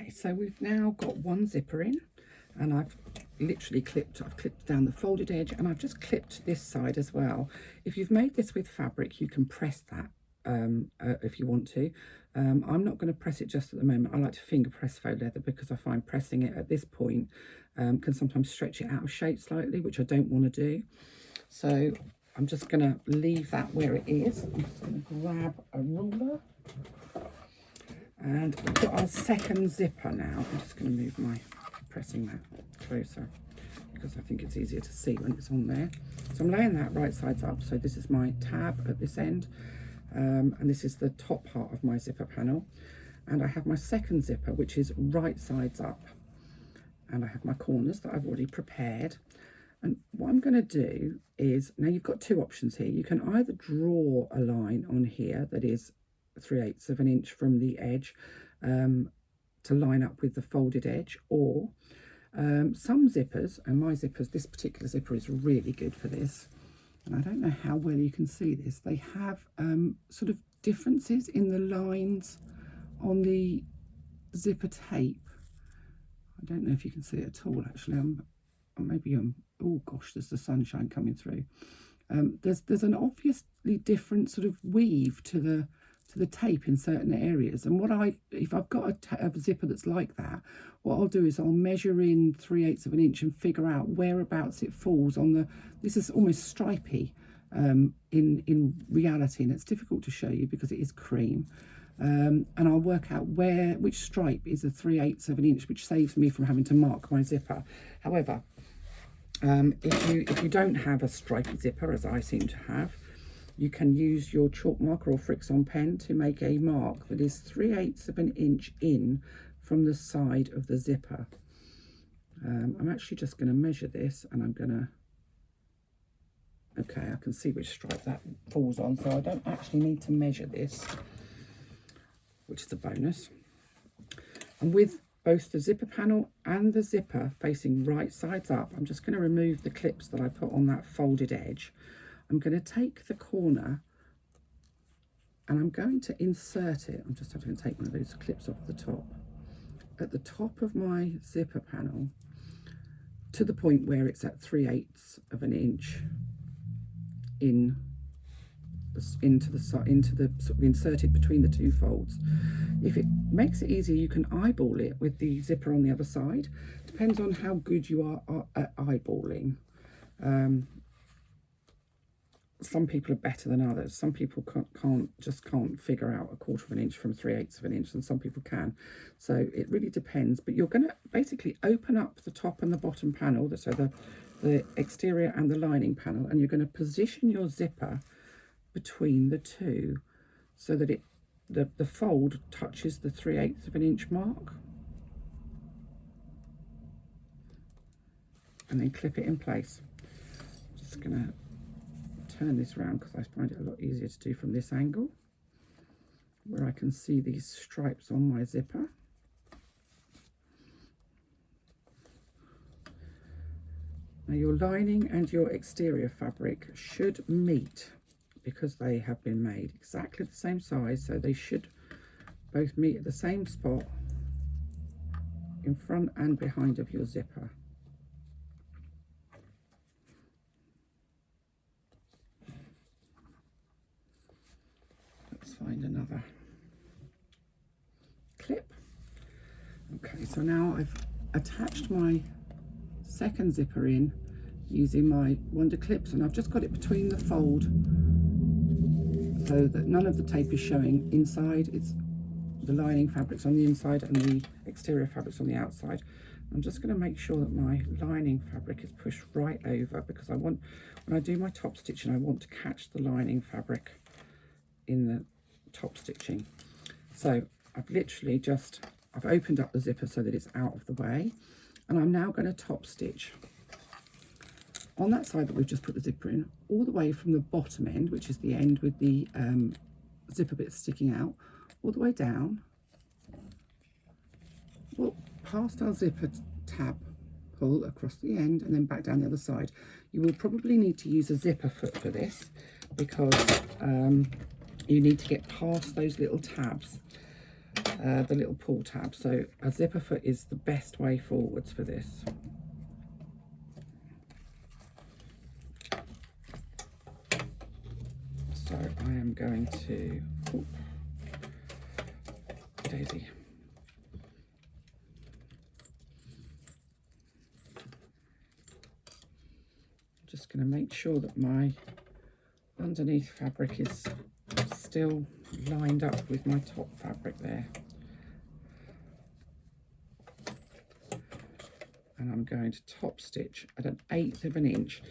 Okay, so we've now got one zipper in, and I've clipped down the folded edge, and I've just clipped this side as well. If you've made this with fabric, you can press that if you want to. I'm not going to press it just at the moment. I like to finger press faux leather because I find pressing it at this point can sometimes stretch it out of shape slightly, which I don't want to do. So I'm just going to leave that where it is. I'm just going to grab a ruler. And we've got our second zipper now. I'm just going to move my pressing that closer because I think it's easier to see when it's on there. So I'm laying that right sides up. So this is my tab at this end, and this is the top part of my zipper panel. And I have my second zipper, which is right sides up. And I have my corners that I've already prepared. And what I'm going to do is, now you've got two options here. You can either draw a line on here that is 3/8 of an inch from the edge to line up with the folded edge, or some zippers, and my zippers, this particular zipper is really good for this, and I don't know how well you can see this, they have sort of differences in the lines on the zipper tape. I don't know if you can see it at all actually. Oh gosh, there's the sunshine coming through. There's an obviously different sort of weave to the tape in certain areas, and if I've got a zipper that's like that, what I'll do is I'll measure in 3/8 of an inch and figure out whereabouts it falls on the, this is almost stripy in reality, and it's difficult to show you because it is cream, and I'll work out which stripe is a 3/8 of an inch, which saves me from having to mark my zipper. However, if you don't have a stripy zipper, as I seem to have, you can use your chalk marker or Fix-On pen to make a mark that is 3/8 of an inch in from the side of the zipper. I'm actually just going to measure this, and I'm going to, okay, I can see which stripe that falls on, so I don't actually need to measure this, which is a bonus. And with both the zipper panel and the zipper facing right sides up, I'm just going to remove the clips that I put on that folded edge. I'm going to take the corner and I'm going to insert it. I'm just going to take one of those clips off the top. At the top of my zipper panel, to the point where it's at 3/8 of an inch inserted between the two folds. If it makes it easier, you can eyeball it with the zipper on the other side. Depends on how good you are at eyeballing. Some people are better than others. Some people can't figure out 1/4 of an inch from 3/8 of an inch, and some people can. So it really depends. But you're going to basically open up the top and the bottom panel, so the exterior and the lining panel, and you're going to position your zipper between the two so that the fold touches the 3/8 of an inch mark, and then clip it in place. Just going to turn this around because I find it a lot easier to do from this angle, where I can see these stripes on my zipper. Now your lining and your exterior fabric should meet because they have been made exactly the same size, so they should both meet at the same spot in front and behind of your zipper. Let's find another clip. Okay, so now I've attached my second zipper in using my Wonder clips, and I've just got it between the fold so that none of the tape is showing inside. It's the lining fabric's on the inside and the exterior fabric's on the outside. I'm just going to make sure that my lining fabric is pushed right over, because I want, when I do my top stitching, I want to catch the lining fabric in the top stitching. So I've literally I've opened up the zipper so that it's out of the way, and I'm now going to top stitch on that side that we've just put the zipper in, all the way from the bottom end, which is the end with the zipper bit sticking out, all the way down, well, past our zipper tab pull across the end, and then back down the other side. You will probably need to use a zipper foot for this, because you need to get past those little tabs. the little pull tab. So a zipper foot is the best way forwards for this. So I am going to, oh, Daisy. Just going to make sure that my underneath fabric is still lined up with my top fabric there. And I'm going to top stitch at 1/8 of an inch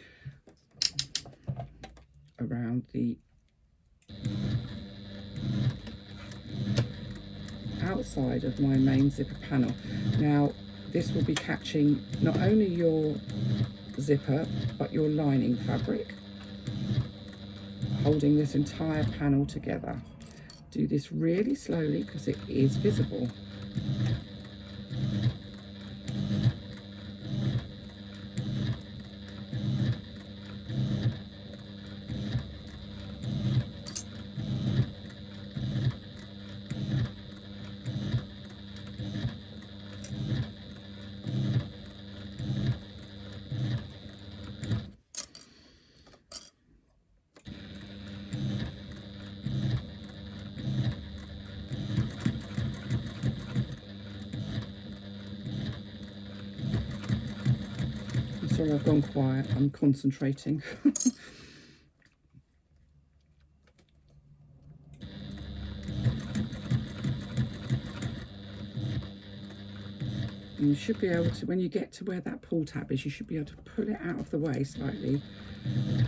around the outside of my main zipper panel. Now this will be catching not only your zipper but your lining fabric, holding this entire panel together. Do this really slowly because it is visible. Sorry, I've gone quiet. I'm concentrating. You should be able to, when you get to where that pull tab is, you should be able to pull it out of the way slightly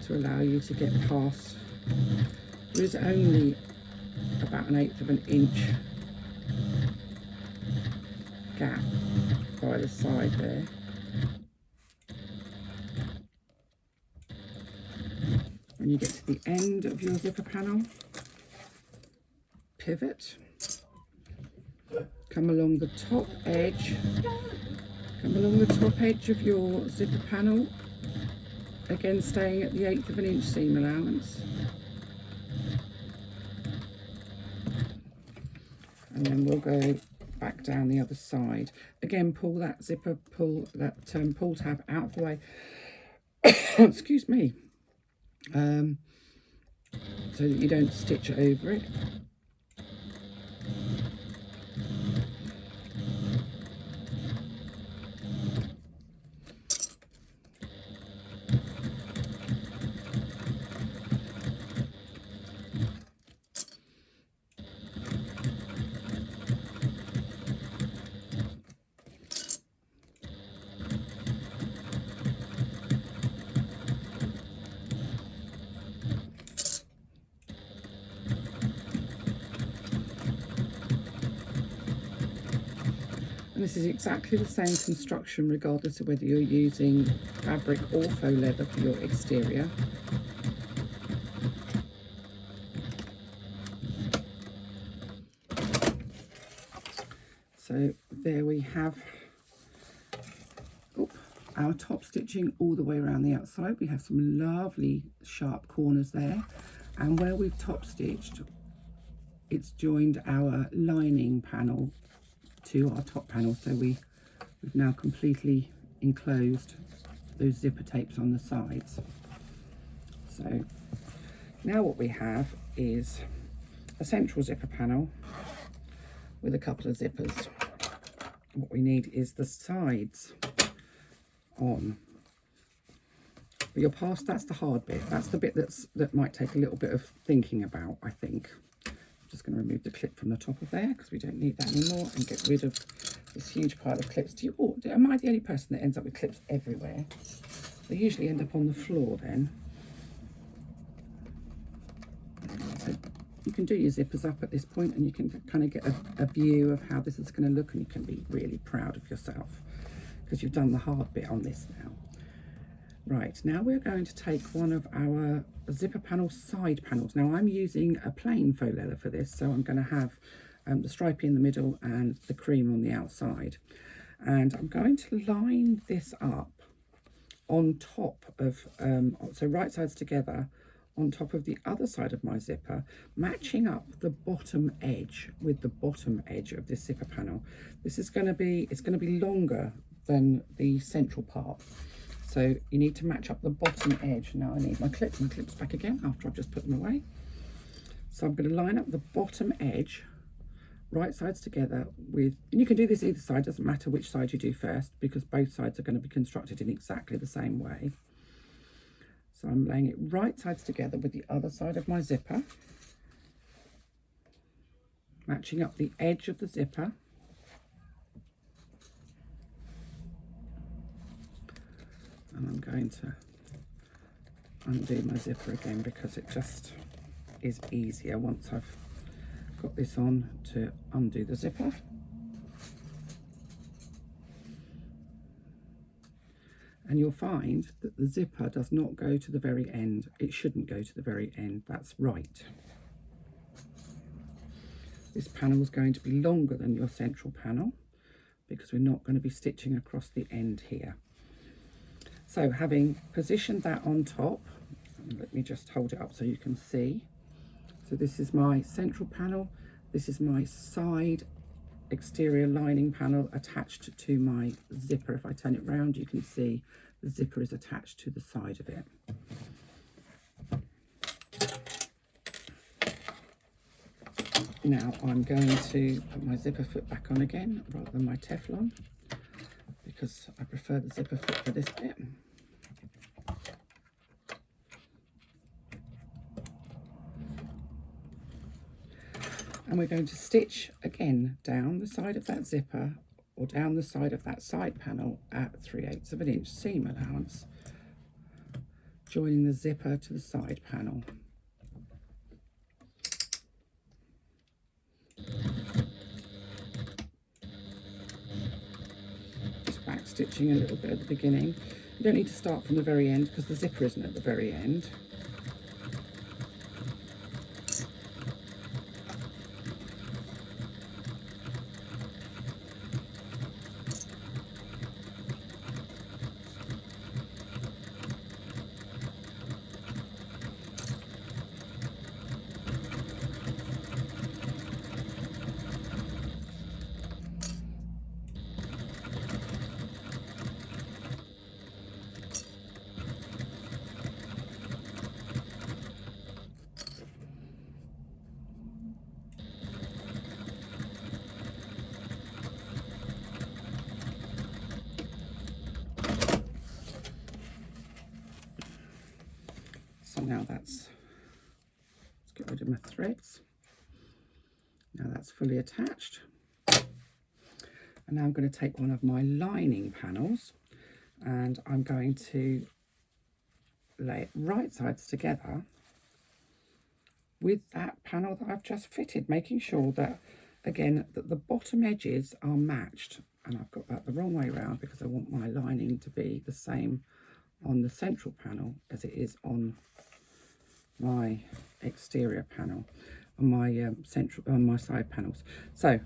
to allow you to get past. There is only about 1/8 of an inch gap by the side there. When you get to the end of your zipper panel, pivot, come along the top edge, of your zipper panel, again staying at the 1/8 of an inch seam allowance. And then we'll go back down the other side. Again, pull that zipper, pull tab out of the way. Excuse me. So that you don't stitch over it. And this is exactly the same construction regardless of whether you're using fabric or faux leather for your exterior. So there we have our top stitching all the way around the outside. We have some lovely sharp corners there, and where we've top stitched, it's joined our lining panel to our top panel, so we've now completely enclosed those zipper tapes on the sides. So now what we have is a central zipper panel with a couple of zippers. What we need is the sides on. But you're past, that's the hard bit. That's the bit that might take a little bit of thinking about, I think. Just going to remove the clip from the top of there because we don't need that anymore, and get rid of this huge pile of clips. Am I the only person that ends up with clips everywhere? They usually end up on the floor then. So you can do your zippers up at this point and you can kind of get a view of how this is going to look, and you can be really proud of yourself because you've done the hard bit on this now. Right, now we're going to take one of our zipper panel side panels. Now I'm using a plain faux leather for this, so I'm going to have the stripy in the middle and the cream on the outside. And I'm going to line this up on top of, so right sides together on top of the other side of my zipper, matching up the bottom edge with the bottom edge of this zipper panel. This is going to be, it's going to be longer than the central part. So you need to match up the bottom edge. Now I need my clip. My clip's back again after I've just put them away. So I'm going to line up the bottom edge, right sides together with, and you can do this either side, doesn't matter which side you do first, because both sides are going to be constructed in exactly the same way. So I'm laying it right sides together with the other side of my zipper, matching up the edge of the zipper. And I'm going to undo my zipper again because it just is easier once I've got this on to undo the zipper. And you'll find that the zipper does not go to the very end. It shouldn't go to the very end. That's right. This panel is going to be longer than your central panel because we're not going to be stitching across the end here. So having positioned that on top, let me just hold it up so you can see. So this is my central panel. This is my side exterior lining panel attached to my zipper. If I turn it round, you can see the zipper is attached to the side of it. Now I'm going to put my zipper foot back on again rather than my Teflon, because I prefer the zipper foot for this bit. And we're going to stitch again down the side of that zipper or down the side of that side panel at 3/8 of an inch seam allowance, joining the zipper to the side panel. Just back stitching a little bit at the beginning. You don't need to start from the very end because the zipper isn't at the very end. So now let's get rid of my threads. Now that's fully attached. And now I'm going to take one of my lining panels and I'm going to lay it right sides together with that panel that I've just fitted, making sure that, again, that the bottom edges are matched. And I've got that the wrong way around because I want my lining to be the same on the central panel as it is on my exterior panel, on my side panels. So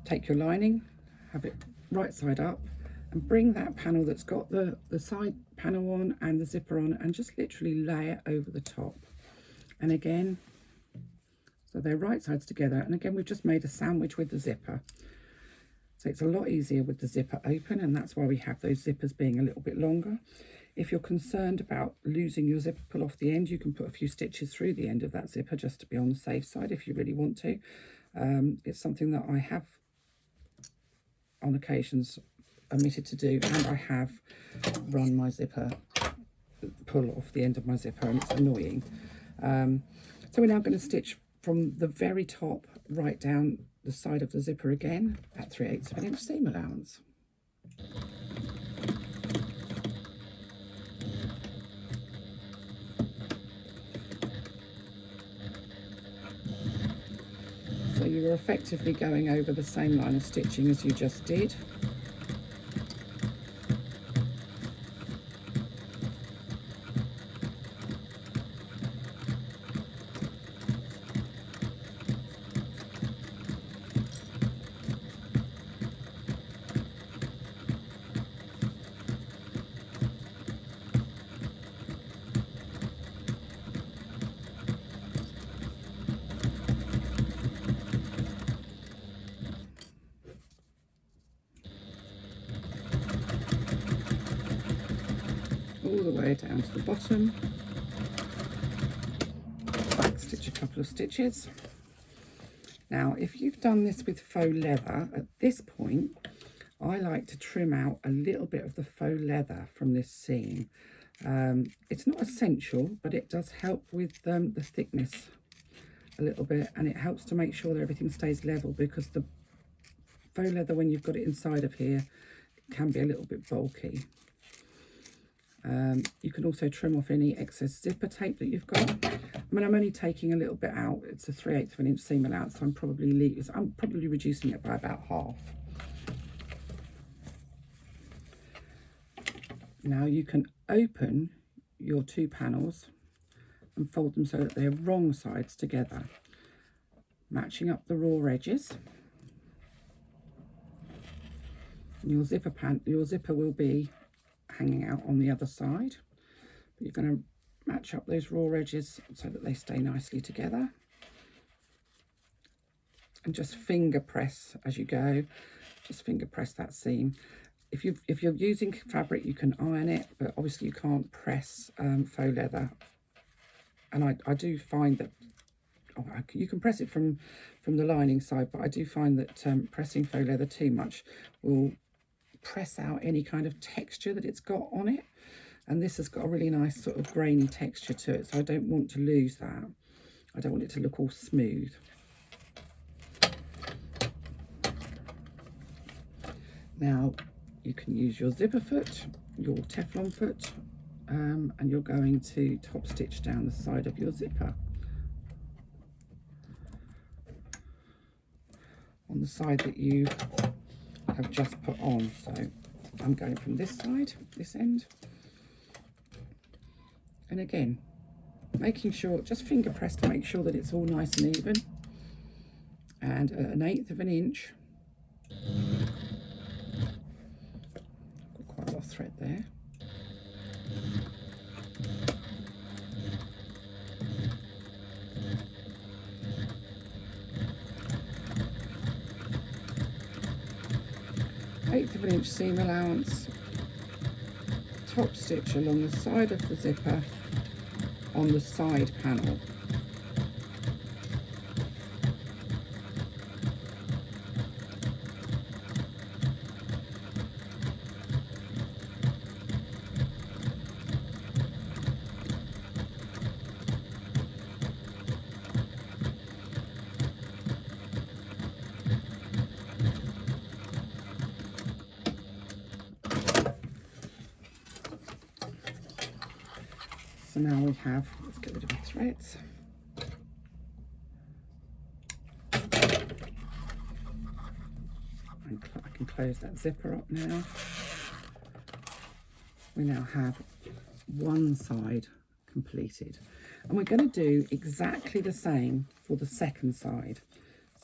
take your lining, have it right side up, and bring that panel that's got the side panel on and the zipper on, and just literally lay it over the top. And again, so they're right sides together, and again we've just made a sandwich with the zipper. So it's a lot easier with the zipper open, and that's why we have those zippers being a little bit longer. If you're concerned about losing your zipper pull off the end, you can put a few stitches through the end of that zipper just to be on the safe side if you really want to. It's something that I have on occasions omitted to do, and I have run my zipper pull off the end of my zipper, and it's annoying. So we're now going to stitch from the very top right down the side of the zipper again at 3/8 of an inch seam allowance. So you're effectively going over the same line of stitching as you just did. all the way down to the bottom, back stitch a couple of stitches. Now if you've done this with faux leather, at this point I like to trim out a little bit of the faux leather from this seam. It's not essential, but it does help with the thickness a little bit, and it helps to make sure that everything stays level, because the faux leather, when you've got it inside of here, it can be a little bit bulky. You can also trim off any excess zipper tape that you've got. I mean, I'm only taking a little bit out. It's a 3/8 of an inch seam allowance, so I'm probably reducing it by about half. Now you can open your two panels and fold them so that they're wrong sides together, matching up the raw edges. And your zipper will be hanging out on the other side, but you're going to match up those raw edges so that they stay nicely together, and just finger press as you go. Just finger press that seam. If you're using fabric, you can iron it, but obviously you can't press faux leather. And I do find that you can press it from the lining side, but I do find that pressing faux leather too much will press out any kind of texture that it's got on it. And this has got a really nice sort of grainy texture to it, so I don't want to lose that. I don't want it to look all smooth. Now you can use your zipper foot, your Teflon foot, and you're going to top stitch down the side of your zipper on the side that you have just put on. So I'm going from this side, this end, and again making sure, just finger press to make sure that it's all nice and even, and at 1/8 of an inch. Got quite a lot of thread there. Eighth of an inch seam allowance, top stitch along the side of the zipper on the side panel. So now we have, let's get rid of the threads. I can close that zipper up now. We now have one side completed, and we're going to do exactly the same for the second side.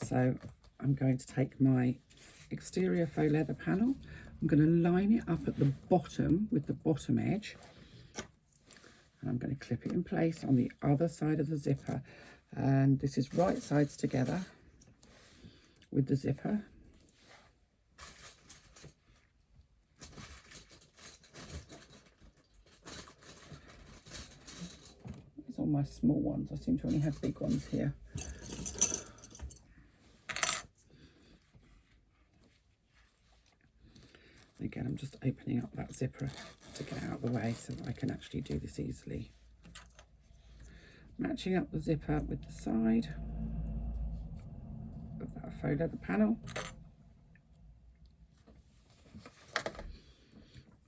So I'm going to take my exterior faux leather panel, I'm going to line it up at the bottom with the bottom edge, and I'm going to clip it in place on the other side of the zipper, and this is right sides together with the zipper. These are my small ones. I seem to only have big ones here. Again, I'm just opening up that zipper to get out of the way so that I can actually do this easily. Matching up the zipper with the side of that faux leather panel.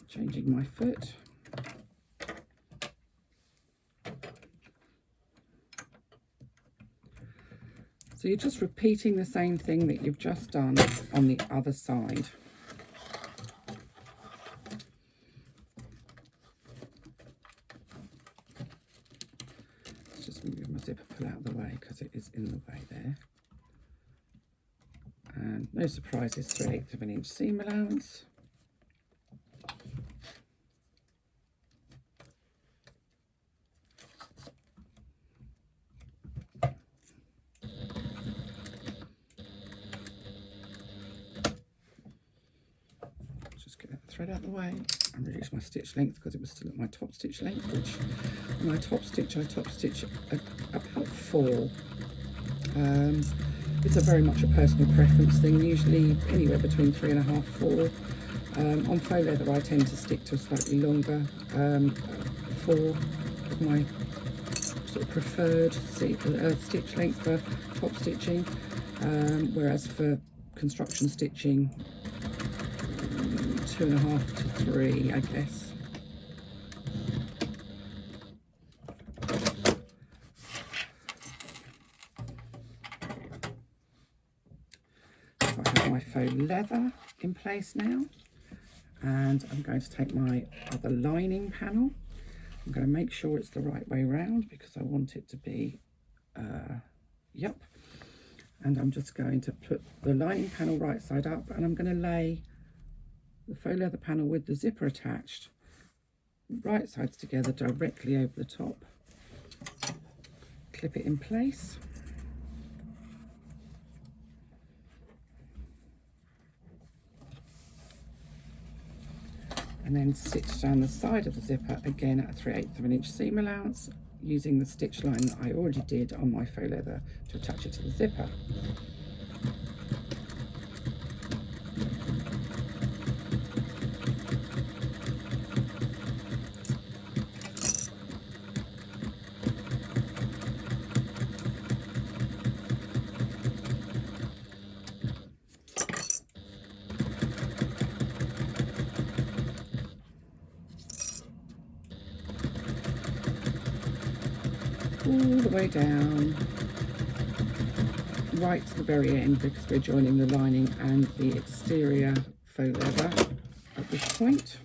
Changing my foot. So you're just repeating the same thing that you've just done on the other side. Move my zipper pull out of the way because it is in the way there. And no surprises, 3/8 of an inch seam allowance. Just get that thread out of the way and reduce my stitch length because it was still at my top stitch length, which when I top stitch about 4. It's a very much a personal preference thing, usually anywhere between 3.5, 4. On faux leather I tend to stick to a slightly longer 4 of my sort of preferred stitch length for top stitching, whereas for construction stitching 2.5 to 3, I guess. So I have my faux leather in place now, and I'm going to take my other lining panel. I'm going to make sure it's the right way around because I want it to be, yep. And I'm just going to put the lining panel right side up, and I'm going to lay the faux leather panel with the zipper attached, right sides together directly over the top. Clip it in place. And then stitch down the side of the zipper again at 3/8 of an inch seam allowance, using the stitch line that I already did on my faux leather to attach it to the zipper. All the way down, right to the very end, because we're joining the lining and the exterior faux leather at this point.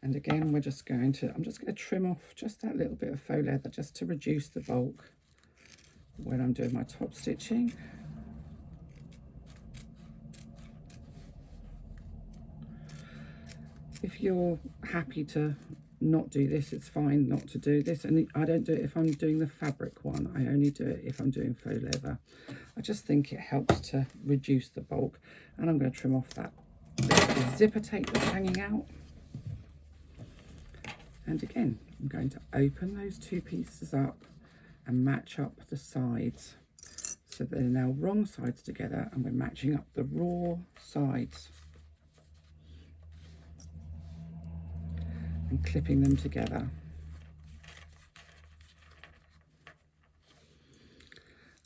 And again, I'm just going to trim off just that little bit of faux leather just to reduce the bulk when I'm doing my top stitching. If you're happy to not do this, it's fine not to do this. And I don't do it if I'm doing the fabric one. I only do it if I'm doing faux leather. I just think it helps to reduce the bulk. And I'm going to trim off that zipper tape that's hanging out. And again, I'm going to open those two pieces up and match up the sides so they're now wrong sides together, and we're matching up the raw sides and clipping them together.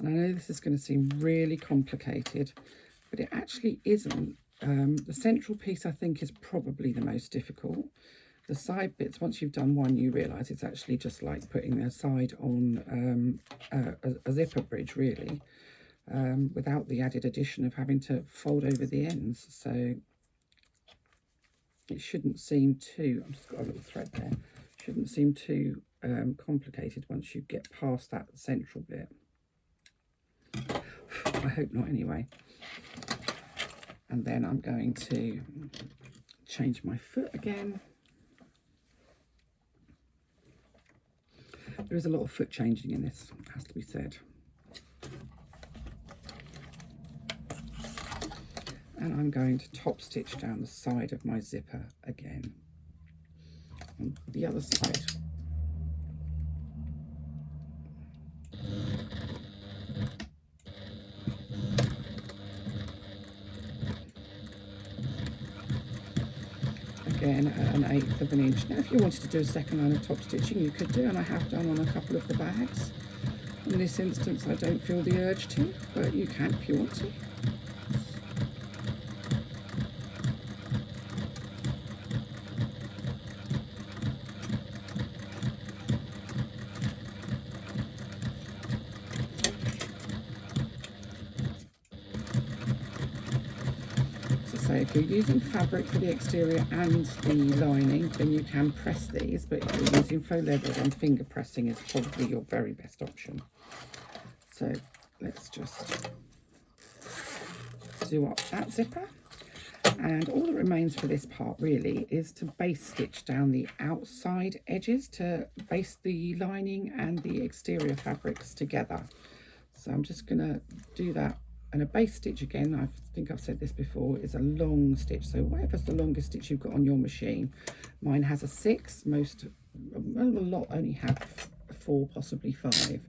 And I know this is going to seem really complicated, but it actually isn't. The central piece, I think, is probably the most difficult. The side bits, once you've done one, you realise it's actually just like putting a side on a zipper bridge, really, without the added addition of having to fold over the ends. So it shouldn't seem too, I've just got a little thread there, shouldn't seem too complicated once you get past that central bit. I hope not anyway. And then I'm going to change my foot again. There is a lot of foot changing in this, has to be said. And I'm going to top stitch down the side of my zipper again. On the other side. Again at 1/8 of an inch. Now if you wanted to do a second line of top stitching, you could do, and I have done on a couple of the bags. In this instance I don't feel the urge to, but you can if you want to. So if you're using fabric for the exterior and the lining, then you can press these, but if you're using faux leather, then finger pressing is probably your very best option. So let's just do up that zipper, and all that remains for this part really is to base stitch down the outside edges to base the lining and the exterior fabrics together. So I'm just going to do that And a base stitch, again, I think I've said this before, is a long stitch. So whatever's the longest stitch you've got on your machine. Mine has a 6. A lot only have 4, possibly 5.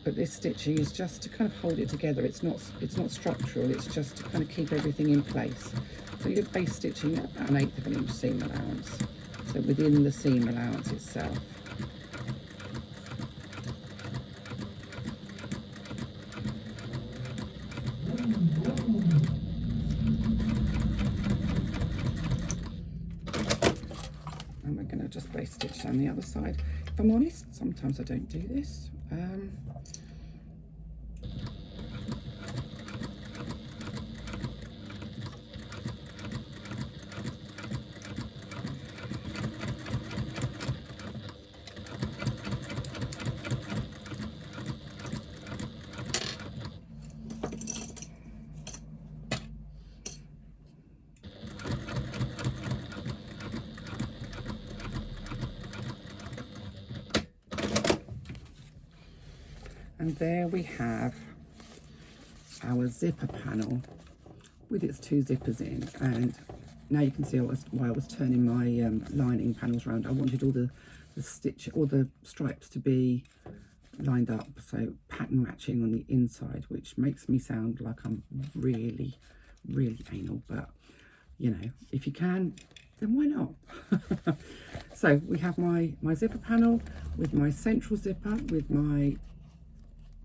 But this stitching is just to kind of hold it together. It's not structural, it's just to kind of keep everything in place. So you're base stitching at about 1/8 of an inch seam allowance. So within the seam allowance itself. And we're going to just base stitch down the other side. If I'm honest, sometimes I don't do this. And there we have our zipper panel with its 2 zippers in. And now you can see why I was turning my lining panels around. I wanted all the stripes to be lined up, so pattern matching on the inside, which makes me sound like I'm really, really anal. But, you know, if you can, then why not? So we have my zipper panel with my central zipper, with my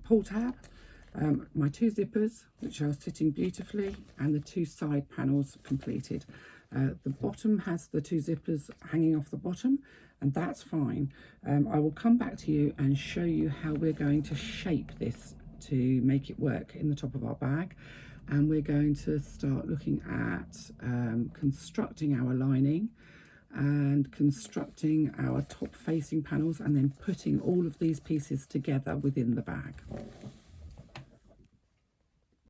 pull tab, my 2 zippers, which are sitting beautifully, and the 2 side panels completed. The bottom has the 2 zippers hanging off the bottom, and that's fine. I will come back to you and show you how we're going to shape this to make it work in the top of our bag. And we're going to start looking at constructing our lining and constructing our top facing panels, and then putting all of these pieces together within the bag.